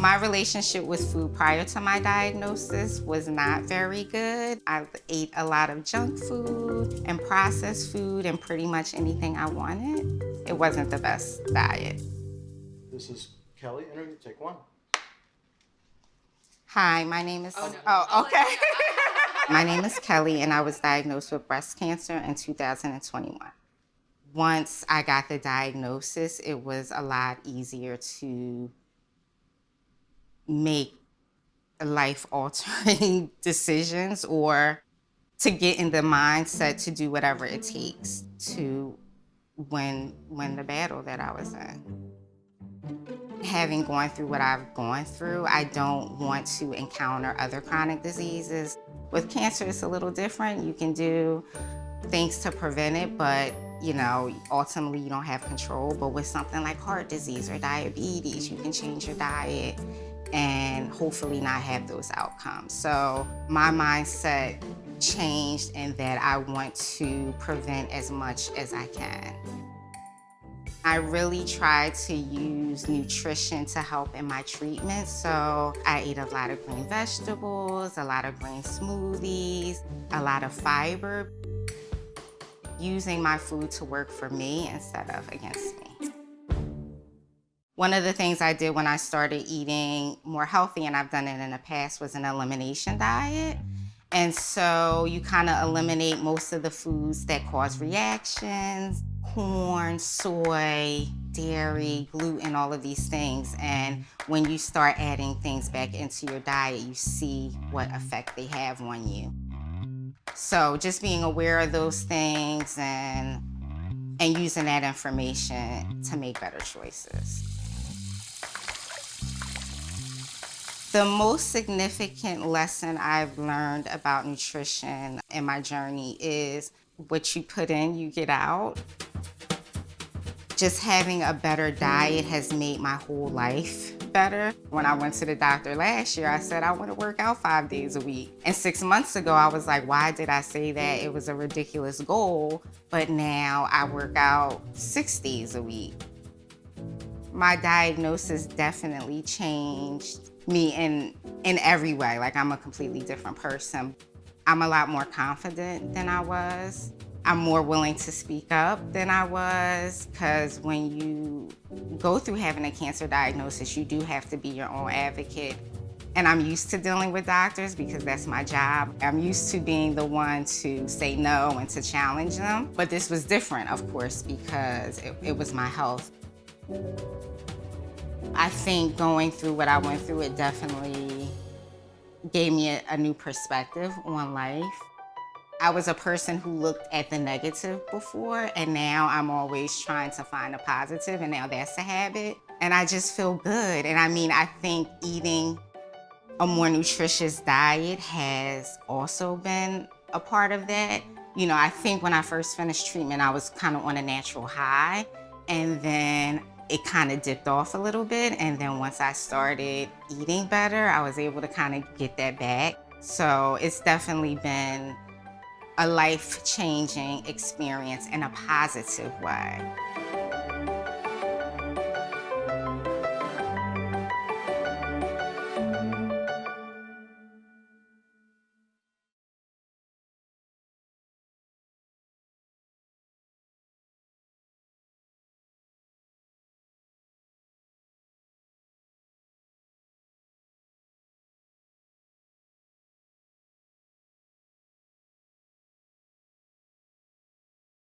My relationship with food prior to my diagnosis was not very good. I ate a lot of junk food and processed food and pretty much anything I wanted. It wasn't the best diet. This is Kelly. Interview, take one. Hi, my name is... Oh, no. Oh, okay. My name is Kelly, and I was diagnosed with breast cancer in 2021. Once I got the diagnosis, it was a lot easier to make life-altering decisions or to get in the mindset to do whatever it takes to win the battle that I was in. Having gone through what I've gone through, I don't want to encounter other chronic diseases. With cancer, it's a little different. You can do things to prevent it, but ultimately you don't have control. But with something like heart disease or diabetes, you can change your diet and hopefully not have those outcomes. So my mindset changed in that I want to prevent as much as I can. I really tried to use nutrition to help in my treatment. So I ate a lot of green vegetables, a lot of green smoothies, a lot of fiber, using my food to work for me instead of against me. One of the things I did when I started eating more healthy, and I've done it in the past, was an elimination diet. And so you kind of eliminate most of the foods that cause reactions: corn, soy, dairy, gluten, all of these things. And when you start adding things back into your diet, you see what effect they have on you. So just being aware of those things and using that information to make better choices. The most significant lesson I've learned about nutrition in my journey is what you put in, you get out. Just having a better diet has made my whole life better. When I went to the doctor last year, I said I want to work out 5 days a week. And 6 months ago, I was like, why did I say that? It was a ridiculous goal. But now I work out 6 days a week. My diagnosis definitely changed me in every way. Like, I'm a completely different person. I'm a lot more confident than I was. I'm more willing to speak up than I was, because when you go through having a cancer diagnosis, you do have to be your own advocate. And I'm used to dealing with doctors because that's my job. I'm used to being the one to say no and to challenge them. But this was different, of course, because it was my health. I think going through what I went through, it definitely gave me a new perspective on life. I was a person who looked at the negative before, and now I'm always trying to find a positive, and now that's a habit. And I just feel good. And I think eating a more nutritious diet has also been a part of that. I think when I first finished treatment, I was kind of on a natural high, and then it kind of dipped off a little bit. And then once I started eating better, I was able to kind of get that back. So it's definitely been a life-changing experience in a positive way.